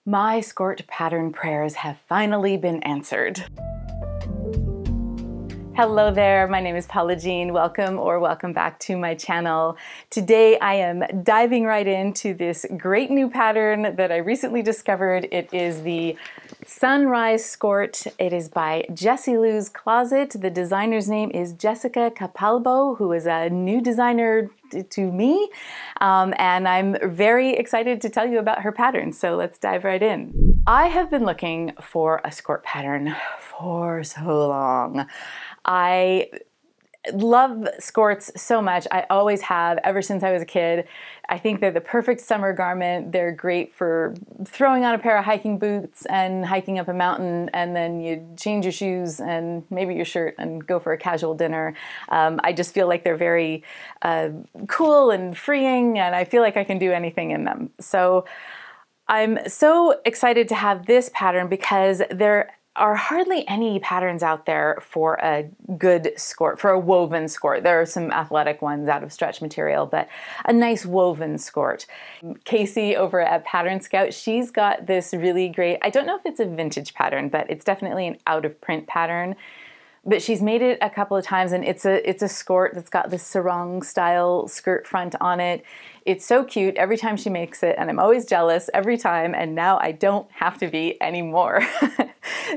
My Skort pattern prayers have finally been answered. Hello there, my name is Paula Jean. Welcome back to my channel. Today I am diving right into this great new pattern that I recently discovered. It is the Sunrise Skort. It is by Jessie Lou's Closet. The designer's name is Jessica Capalbo, who is a new designer to me, and I'm very excited to tell you about her pattern, so let's dive right in. I have been looking for a Skort pattern for so long. I love Skorts so much. I always have, ever since I was a kid. I think they're the perfect summer garment. They're great for throwing on a pair of hiking boots and hiking up a mountain, and then you change your shoes and maybe your shirt and go for a casual dinner. I just feel like they're very cool and freeing, and I feel like I can do anything in them. So I'm so excited to have this pattern because there are hardly any patterns out there for a good Skort, for a woven Skort. There are some athletic ones out of stretch material, but a nice woven Skort. Casey over at Pattern Scout, she's got this really great, I don't know if it's a vintage pattern, but it's definitely an out of print pattern. But she's made it a couple of times, and it's a Skort that's got this sarong style skirt front on it. It's so cute every time she makes it, and I'm always jealous every time, and now I don't have to be anymore.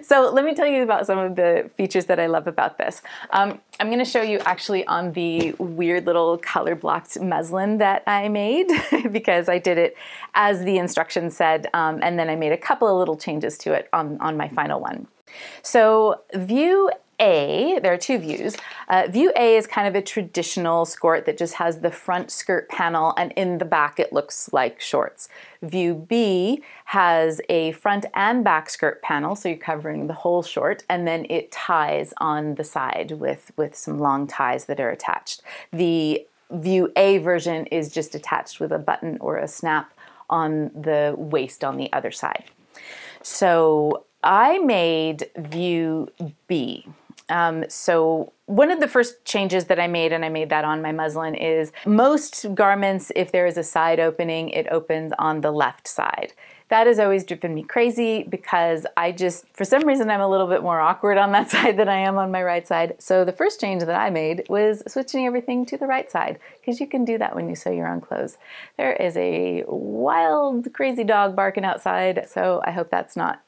So let me tell you about some of the features that I love about this. I'm going to show you actually on the weird little color blocked muslin that I made because I did it as the instructions said, and then I made a couple of little changes to it on my final one. So view A, there are two views. View A is kind of a traditional Skort that just has the front skirt panel, and in the back it looks like shorts. View B has a front and back skirt panel, so you're covering the whole short, and then it ties on the side with some long ties that are attached. The View A version is just attached with a button or a snap on the waist on the other side. So I made View B. So one of the first changes that I made, and I made that on my muslin, is most garments, if there is a side opening, it opens on the left side. That has always driven me crazy because I just, for some reason, I'm a little bit more awkward on that side than I am on my right side. So the first change that I made was switching everything to the right side, because you can do that when you sew your own clothes. There is a wild, crazy dog barking outside, so I hope that's not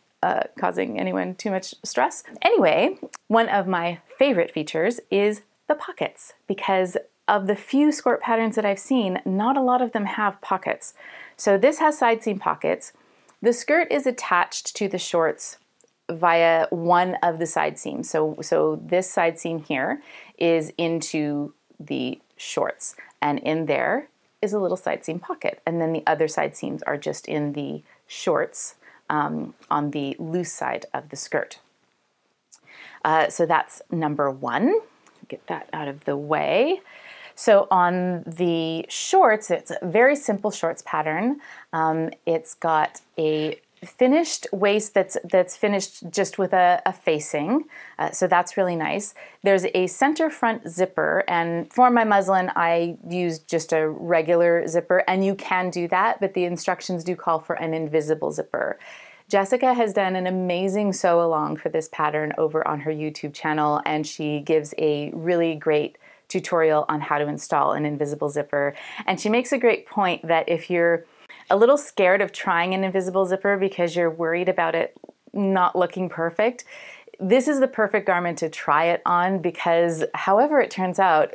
causing anyone too much stress. Anyway, one of my favorite features is the pockets, because of the few Skort patterns that I've seen, not a lot of them have pockets. So this has side seam pockets. The skirt is attached to the shorts via one of the side seams. So this side seam here is into the shorts, and in there is a little side seam pocket, and then the other side seams are just in the shorts on the loose side of the skirt. So that's number one. Get that out of the way. So on the shorts, it's a very simple shorts pattern. It's got a finished waist that's finished just with a facing, so that's really nice. There's a center front zipper, and for my muslin I used just a regular zipper, and you can do that, but the instructions do call for an invisible zipper. Jessica has done an amazing sew along for this pattern over on her YouTube channel, and she gives a really great tutorial on how to install an invisible zipper. And she makes a great point that if you're a little scared of trying an invisible zipper because you're worried about it not looking perfect, this is the perfect garment to try it on, because however it turns out,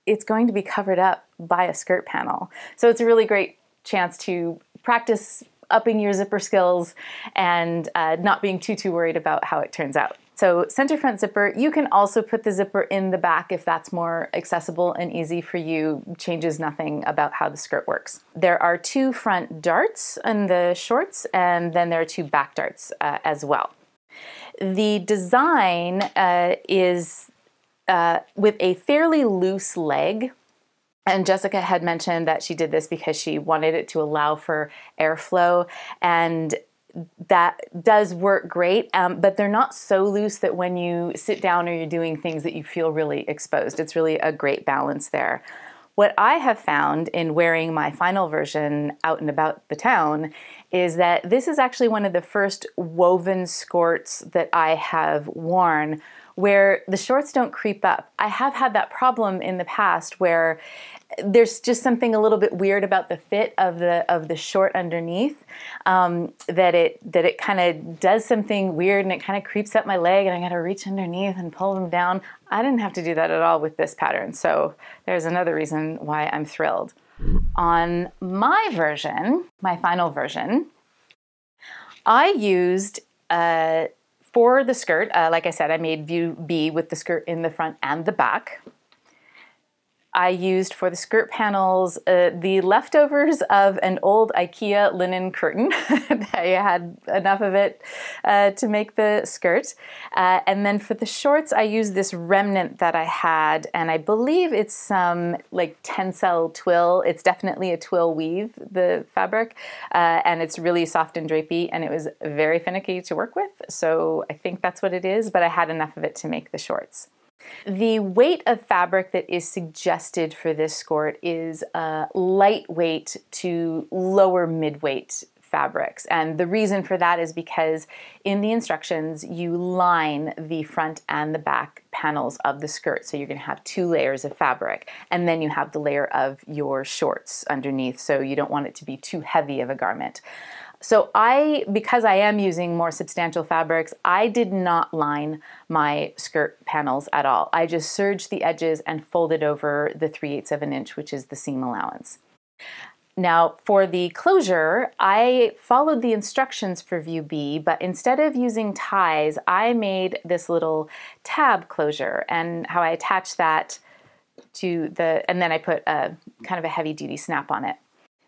it's going to be covered up by a skirt panel. So it's a really great chance to practice upping your zipper skills and not being too worried about how it turns out. So center front zipper, you can also put the zipper in the back if that's more accessible and easy for you. Changes nothing about how the skirt works. There are two front darts in the shorts, and then there are two back darts as well. The design is with a fairly loose leg. And Jessica had mentioned that she did this because she wanted it to allow for airflow, and that does work great, but they're not so loose that when you sit down or you're doing things that you feel really exposed. It's really a great balance there. What I have found in wearing my final version out and about the town is that this is actually one of the first woven skirts that I have worn where the shorts don't creep up. I have had that problem in the past where there's just something a little bit weird about the fit of the short underneath, that it kind of does something weird and it kind of creeps up my leg and I got to reach underneath and pull them down. I didn't have to do that at all with this pattern, so there's another reason why I'm thrilled. On my version, my final version, I used for the skirt, like I said, I made view B with the skirt in the front and the back. I used for the skirt panels the leftovers of an old IKEA linen curtain. I had enough of it to make the skirt. And then for the shorts, I used this remnant that I had, and I believe it's some like tencel twill. It's definitely a twill weave, the fabric, and it's really soft and drapey, and it was very finicky to work with. So I think that's what it is, but I had enough of it to make the shorts. The weight of fabric that is suggested for this skirt is lightweight to lower mid-weight fabrics. And the reason for that is because in the instructions, you line the front and the back panels of the skirt. So you're going to have 2 layers of fabric, and then you have the layer of your shorts underneath. So you don't want it to be too heavy of a garment. So because I am using more substantial fabrics, I did not line my skirt panels at all. I just serged the edges and folded over the 3/8 of an inch, which is the seam allowance. Now for the closure, I followed the instructions for view B, but instead of using ties, I made this little tab closure, and how I attach that to and then I put a kind of a heavy duty snap on it.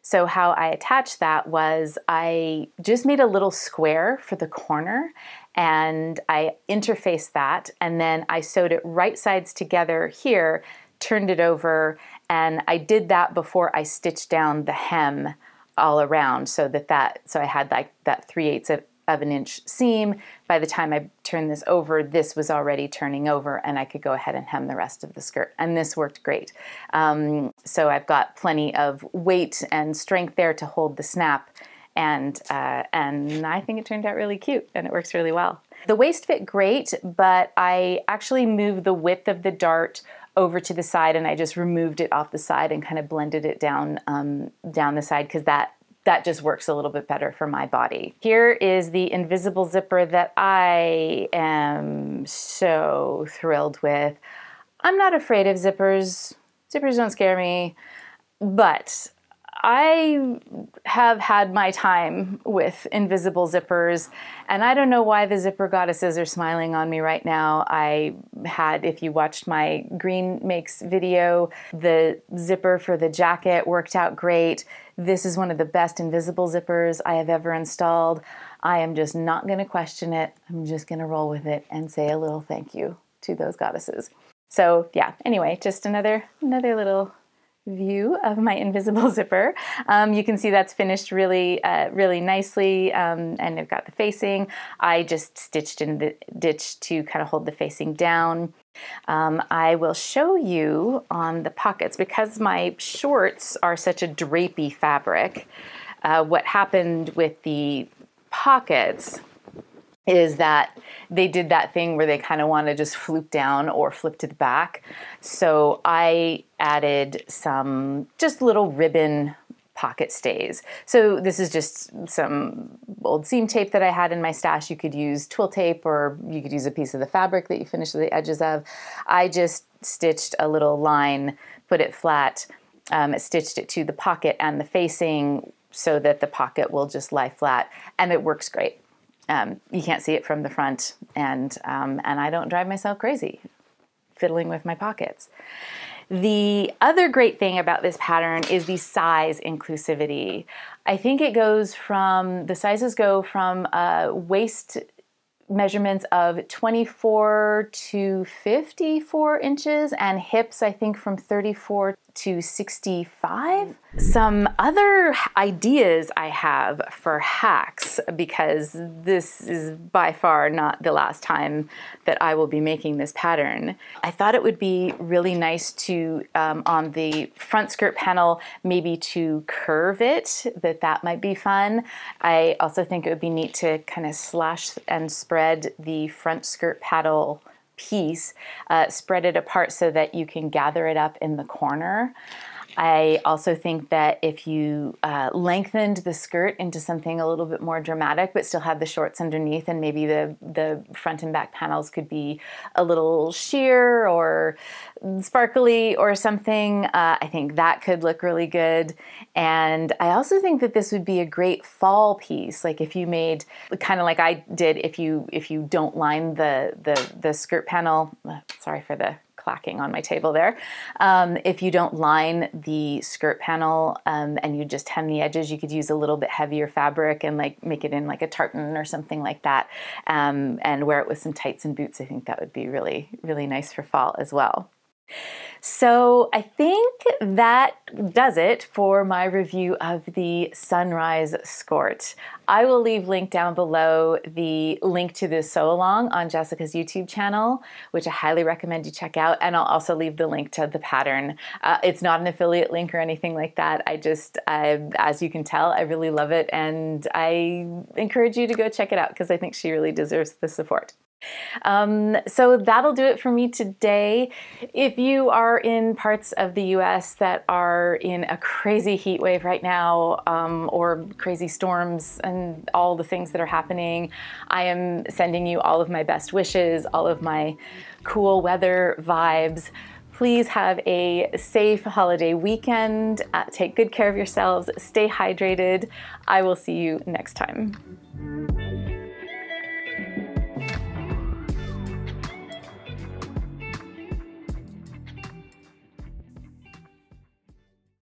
So how I attached that was I just made a little square for the corner and I interfaced that, and then I sewed it right sides together here, turned it over, and I did that before I stitched down the hem all around so I had like that 3/8 of an inch seam. By the time I turned this over, this was already turning over and I could go ahead and hem the rest of the skirt. And this worked great. So I've got plenty of weight and strength there to hold the snap. And I think it turned out really cute and it works really well. The waist fit great, but I actually moved the width of the dart over to the side and I just removed it off the side and kind of blended it down the side because that just works a little bit better for my body. Here is the invisible zipper that I am so thrilled with. I'm not afraid of zippers. Zippers don't scare me, but I have had my time with invisible zippers, and I don't know why the zipper goddesses are smiling on me right now. If you watched my Green Makes video, the zipper for the jacket worked out great. This is one of the best invisible zippers I have ever installed. I am just not going to question it. I'm just going to roll with it and say a little thank you to those goddesses. So yeah, anyway, just another little view of my invisible zipper. You can see that's finished really nicely, and I've got the facing. I just stitched in the ditch to kind of hold the facing down. I will show you on the pockets, because my shorts are such a drapey fabric. What happened with the pockets is that they did that thing where they kind of want to just floop down or flip to the back. So I added some just little ribbon pocket stays. So this is just some old seam tape that I had in my stash. You could use twill tape or you could use a piece of the fabric that you finished the edges of. I just stitched a little line, put it flat, stitched it to the pocket and the facing so that the pocket will just lie flat, and it works great. You can't see it from the front, and I don't drive myself crazy fiddling with my pockets. The other great thing about this pattern is the size inclusivity. I think the sizes go from waist measurements of 24 to 54 inches and hips, I think, from 34 to 65. Some other ideas I have for hacks, because this is by far not the last time that I will be making this pattern. I thought it would be really nice to, on the front skirt panel, maybe to curve it, that might be fun. I also think it would be neat to kind of slash and spread the front skirt panel piece, spread it apart so that you can gather it up in the corner. I also think that if you lengthened the skirt into something a little bit more dramatic, but still had the shorts underneath, and maybe the front and back panels could be a little sheer or sparkly or something, I think that could look really good. And I also think that this would be a great fall piece. Like if you made, kind of like I did, if you don't line the skirt panel, sorry for the clacking on my table there. If you don't line the skirt panel and you just hem the edges, you could use a little bit heavier fabric and like make it in like a tartan or something like that, and wear it with some tights and boots. I think that would be really, really nice for fall as well. So I think that does it for my review of the Sunrise Skort. I will leave linked down below the link to the sew along on Jessica's YouTube channel, which I highly recommend you check out. And I'll also leave the link to the pattern. It's not an affiliate link or anything like that. As you can tell, I really love it. And I encourage you to go check it out because I think she really deserves the support. So that'll do it for me today. If you are in parts of the US that are in a crazy heat wave right now, or crazy storms and all the things that are happening, I am sending you all of my best wishes, all of my cool weather vibes. Please have a safe holiday weekend. Take good care of yourselves. Stay hydrated. I will see you next time.